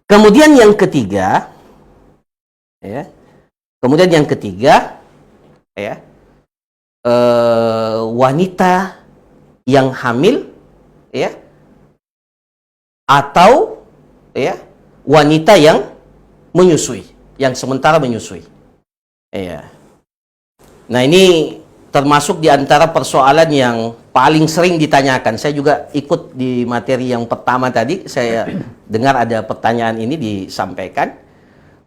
Kemudian yang ketiga, ya. Kemudian yang ketiga, ya, wanita yang hamil, ya, atau ya wanita yang menyusui, yang sementara menyusui. Ya. Nah, ini termasuk di antara persoalan yang paling sering ditanyakan. Saya juga ikut di materi yang pertama tadi, saya dengar ada pertanyaan ini disampaikan.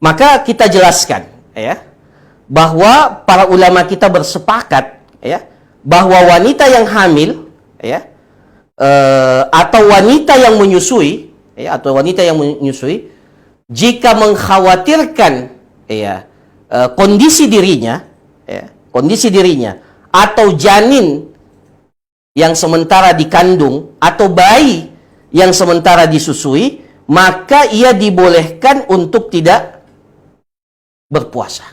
Maka kita jelaskan, ya, bahwa para ulama kita bersepakat, ya, bahwa wanita yang hamil, ya, atau wanita yang menyusui, ya, atau wanita yang menyusui, jika mengkhawatirkan, ya, kondisi dirinya, ya, kondisi dirinya, atau janin yang sementara dikandung, atau bayi yang sementara disusui, maka ia dibolehkan untuk tidak berpuasa.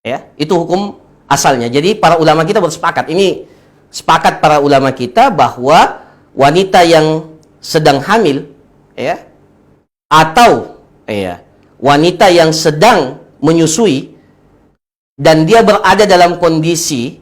Ya, itu hukum asalnya. Jadi para ulama kita bersepakat. Ini sepakat para ulama kita bahwa wanita yang sedang hamil, ya, atau ya, wanita yang sedang menyusui dan dia berada dalam kondisi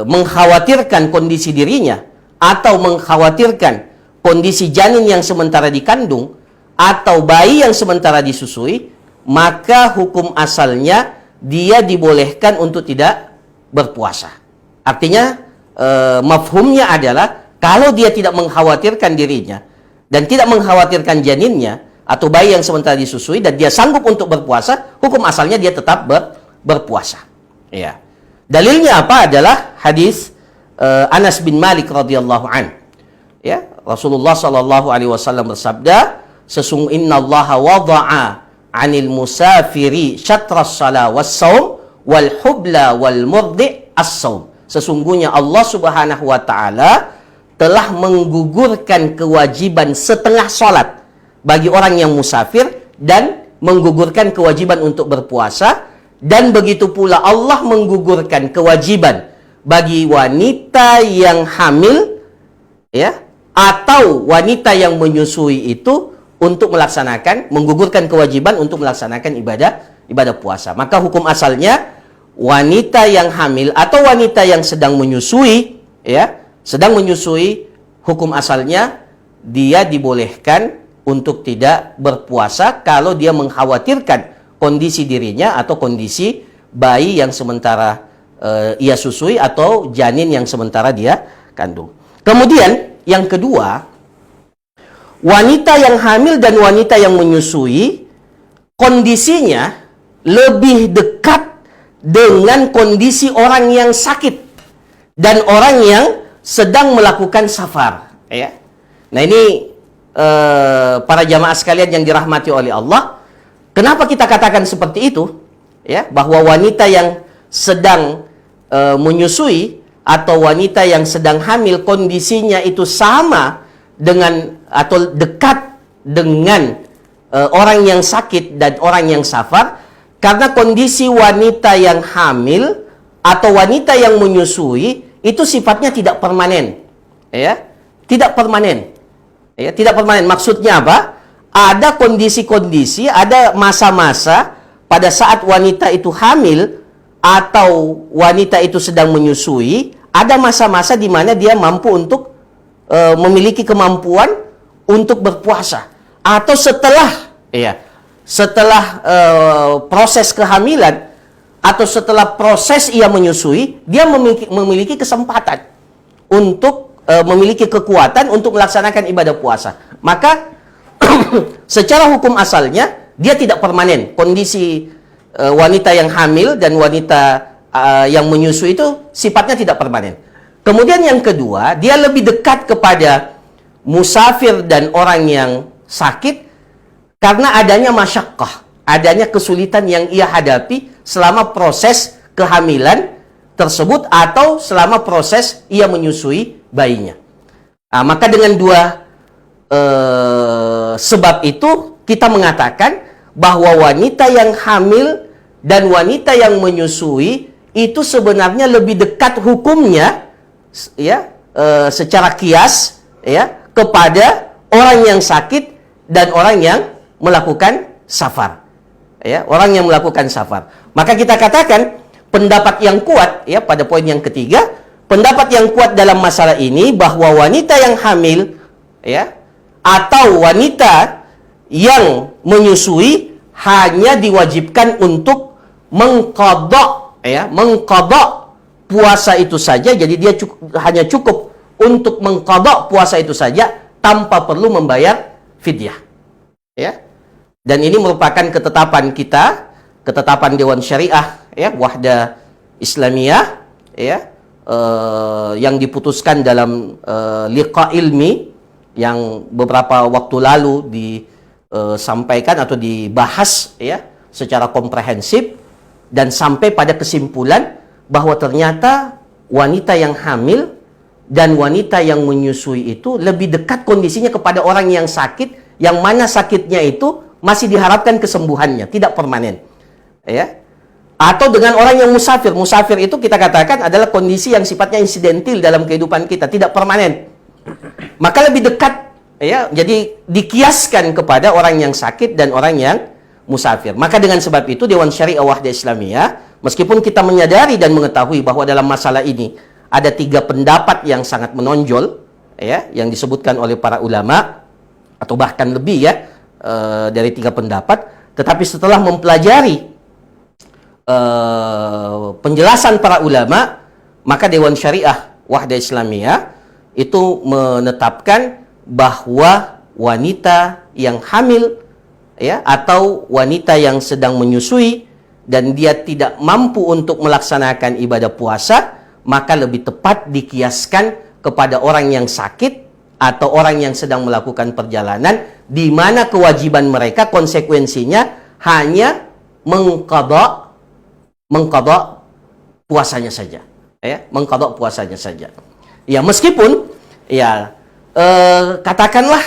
mengkhawatirkan kondisi dirinya atau mengkhawatirkan kondisi janin yang sementara dikandung atau bayi yang sementara disusui, maka hukum asalnya dia dibolehkan untuk tidak berpuasa. Artinya mafhumnya adalah kalau dia tidak mengkhawatirkan dirinya dan tidak mengkhawatirkan janinnya atau bayi yang sementara disusui dan dia sanggup untuk berpuasa, hukum asalnya dia tetap berpuasa. Ya. Dalilnya apa? Adalah hadis Anas bin Malik radhiyallahu an. Ya, Rasulullah sallallahu alaihi wasallam bersabda, sesungguhnya innallaha wada'a 'anil musafiri syatras shalah was-shaum wal hubla wal murdi as-shaum. Sesungguhnya Allah Subhanahu wa taala telah menggugurkan kewajiban setengah salat bagi orang yang musafir dan menggugurkan kewajiban untuk berpuasa, dan begitu pula Allah menggugurkan kewajiban bagi wanita yang hamil, ya, atau wanita yang menyusui itu untuk melaksanakan, menggugurkan kewajiban untuk melaksanakan ibadah puasa. Maka hukum asalnya wanita yang hamil atau wanita yang sedang menyusui, ya, sedang menyusui, hukum asalnya dia dibolehkan untuk tidak berpuasa kalau dia mengkhawatirkan kondisi dirinya atau kondisi bayi yang sementara ia susui atau janin yang sementara dia kandung. Kemudian yang kedua, wanita yang hamil dan wanita yang menyusui kondisinya lebih dekat dengan kondisi orang yang sakit dan orang yang sedang melakukan safar, ya. Nah, ini para jamaah sekalian yang dirahmati oleh Allah, kenapa kita katakan seperti itu? Ya, bahwa wanita yang sedang menyusui atau wanita yang sedang hamil kondisinya itu sama dengan atau dekat dengan orang yang sakit dan orang yang safar, karena kondisi wanita yang hamil atau wanita yang menyusui itu sifatnya tidak permanen, ya, tidak permanen, ya, tidak permanen. Maksudnya apa? Ada kondisi-kondisi, ada masa-masa pada saat wanita itu hamil atau wanita itu sedang menyusui, ada masa-masa di mana dia mampu untuk memiliki kemampuan untuk berpuasa, atau setelah, ya, setelah proses kehamilan atau setelah proses ia menyusui, dia memiliki kesempatan untuk memiliki kekuatan untuk melaksanakan ibadah puasa. Maka secara hukum asalnya dia tidak permanen. Kondisi wanita yang hamil dan wanita yang menyusui itu sifatnya tidak permanen. Kemudian yang kedua, dia lebih dekat kepada musafir dan orang yang sakit karena adanya masyaqqah, adanya kesulitan yang ia hadapi selama proses kehamilan tersebut atau selama proses ia menyusui bayinya. Nah, maka dengan dua sebab itu kita mengatakan bahwa wanita yang hamil dan wanita yang menyusui itu sebenarnya lebih dekat hukumnya, ya, secara kias, ya, kepada orang yang sakit dan orang yang melakukan safar. Ya, orang yang melakukan safar. Maka kita katakan pendapat yang kuat ya pada poin yang ketiga, pendapat yang kuat dalam masalah ini bahwa wanita yang hamil ya atau wanita yang menyusui hanya diwajibkan untuk mengqadha ya, mengqadha puasa itu saja. Jadi dia hanya cukup untuk mengqadha puasa itu saja tanpa perlu membayar fidyah. Ya. Dan ini merupakan ketetapan kita, ketetapan Dewan Syariah ya, Wahda Islamiyah ya, yang diputuskan dalam liqa ilmi yang beberapa waktu lalu disampaikan atau dibahas ya secara komprehensif dan sampai pada kesimpulan bahwa ternyata wanita yang hamil dan wanita yang menyusui itu lebih dekat kondisinya kepada orang yang sakit, yang mana sakitnya itu masih diharapkan kesembuhannya, tidak permanen. Ya. Atau dengan orang yang musafir. Musafir itu kita katakan adalah kondisi yang sifatnya insidentil dalam kehidupan kita, tidak permanen. Maka lebih dekat ya, jadi dikiaskan kepada orang yang sakit dan orang yang musafir. Maka dengan sebab itu Dewan Syariah Wahda Islamiyah, meskipun kita menyadari dan mengetahui bahwa dalam masalah ini ada 3 pendapat yang sangat menonjol ya, yang disebutkan oleh para ulama atau bahkan lebih ya dari 3 pendapat, tetapi setelah mempelajari penjelasan para ulama, maka Dewan Syariah Wahda Islamiyah itu menetapkan bahwa wanita yang hamil ya atau wanita yang sedang menyusui dan dia tidak mampu untuk melaksanakan ibadah puasa, maka lebih tepat dikiaskan kepada orang yang sakit atau orang yang sedang melakukan perjalanan, di mana kewajiban mereka konsekuensinya hanya mengqadha puasanya saja, ya, mengqadha puasanya saja. Ya, meskipun ya katakanlah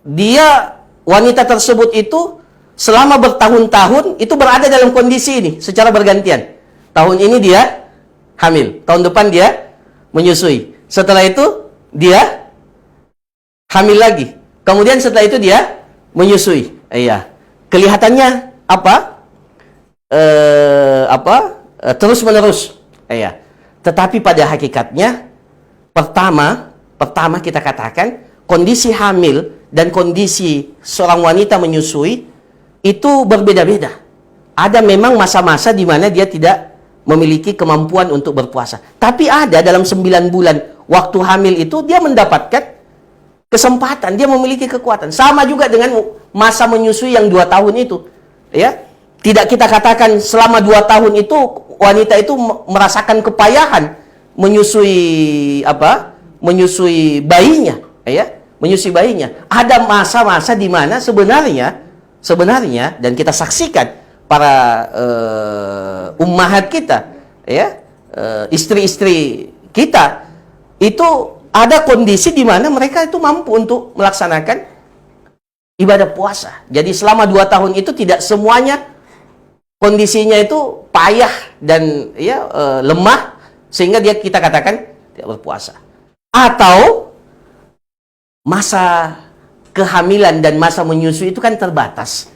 dia wanita tersebut itu selama bertahun-tahun itu berada dalam kondisi ini secara bergantian. Tahun ini dia hamil, tahun depan dia menyusui. Setelah itu dia hamil lagi. Kemudian setelah itu dia menyusui. Iya. Kelihatannya apa? Terus menerus. Iya. Tetapi pada hakikatnya pertama kita katakan kondisi hamil dan kondisi seorang wanita menyusui itu berbeda-beda. Ada memang masa-masa di mana dia tidak memiliki kemampuan untuk berpuasa. Tapi ada dalam 9 bulan waktu hamil itu dia mendapatkan kesempatan, dia memiliki kekuatan. Sama juga dengan masa menyusui yang 2 tahun itu. Ya. Tidak kita katakan selama 2 tahun itu wanita itu merasakan kepayahan menyusui menyusui bayinya, ya. Menyusui bayinya. Ada masa-masa di mana sebenarnya dan kita saksikan para ummahat kita, ya, istri-istri kita itu ada kondisi di mana mereka itu mampu untuk melaksanakan ibadah puasa. Jadi selama 2 tahun itu tidak semuanya kondisinya itu payah dan ya lemah sehingga kita katakan tidak berpuasa. Atau masa kehamilan dan masa menyusui itu kan terbatas.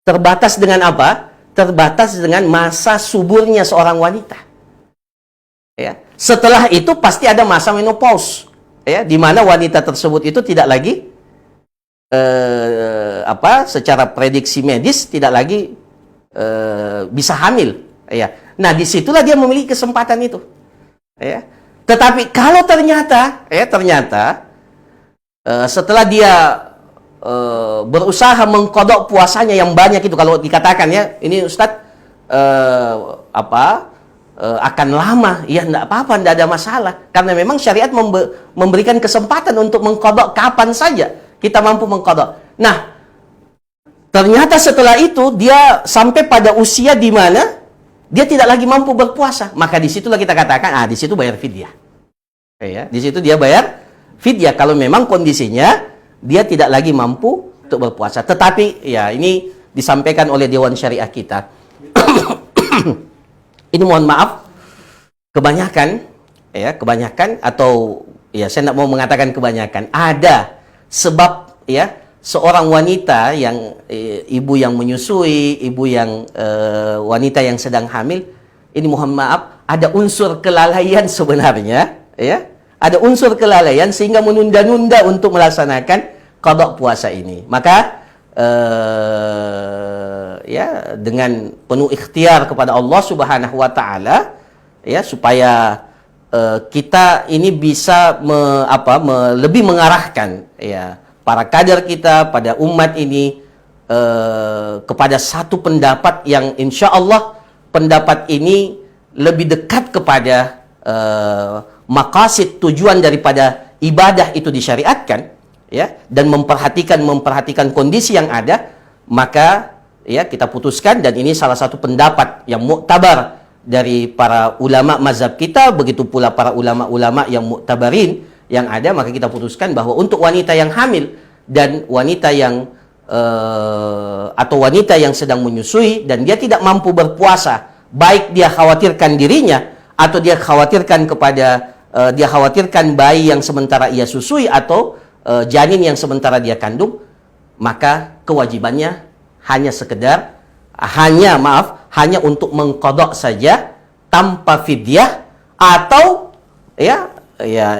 Terbatas dengan apa? Terbatas dengan masa suburnya seorang wanita. Ya. Setelah itu pasti ada masa menopause, ya, di mana wanita tersebut itu tidak lagi secara prediksi medis tidak lagi bisa hamil. Ya. Nah, disitulah dia memiliki kesempatan itu. Ya. Tetapi kalau ternyata setelah dia berusaha mengqadha puasanya yang banyak itu, kalau dikatakan ya ini Ustadz akan lama, ya enggak apa-apa, enggak ada masalah karena memang syariat memberikan kesempatan untuk mengqadha kapan saja kita mampu mengqadha. Nah, ternyata setelah itu dia sampai pada usia di mana dia tidak lagi mampu berpuasa, maka disitulah kita katakan di situ bayar fidyah. Ya, di situ dia bayar fidyah kalau memang kondisinya dia tidak lagi mampu untuk berpuasa. Tetapi ya ini disampaikan oleh Dewan Syariah kita. Ini mohon maaf, kebanyakan atau ya saya tidak mau mengatakan kebanyakan, ada sebab ya seorang wanita yang ibu yang menyusui, ibu yang wanita yang sedang hamil, ini mohon maaf ada unsur kelalaian sebenarnya, ya. Ada unsur kelalaian sehingga menunda-nunda untuk melaksanakan qada puasa ini. Maka ya dengan penuh ikhtiar kepada Allah Subhanahu wa taala ya supaya kita ini bisa lebih mengarahkan ya para kader kita pada umat ini kepada satu pendapat yang insya Allah pendapat ini lebih dekat kepada maqasid tujuan daripada ibadah itu disyariatkan ya dan memperhatikan kondisi yang ada, maka ya kita putuskan, dan ini salah satu pendapat yang muktabar dari para ulama mazhab kita, begitu pula para ulama-ulama yang muktabarin yang ada, maka kita putuskan bahwa untuk wanita yang hamil dan wanita yang atau wanita yang sedang menyusui dan dia tidak mampu berpuasa, baik dia khawatirkan dirinya atau dia khawatirkan dia khawatirkan bayi yang sementara ia susui atau janin yang sementara dia kandung, maka kewajibannya hanya untuk mengqadha saja tanpa fidyah, atau ya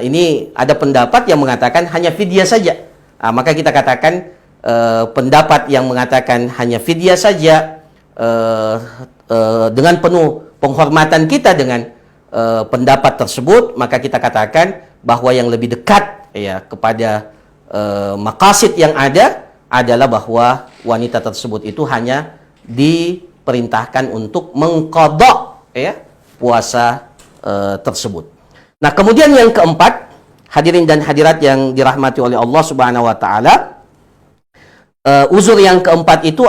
ini ada pendapat yang mengatakan hanya fidyah saja. Maka kita katakan pendapat yang mengatakan hanya fidyah saja dengan penuh penghormatan kita dengan pendapat tersebut, maka kita katakan bahwa yang lebih dekat ya kepada maqasid yang ada adalah bahwa wanita tersebut itu hanya diperintahkan untuk mengqadha ya puasa tersebut. Nah, kemudian yang keempat, hadirin dan hadirat yang dirahmati oleh Allah Subhanahu wa taala, uzur yang keempat itu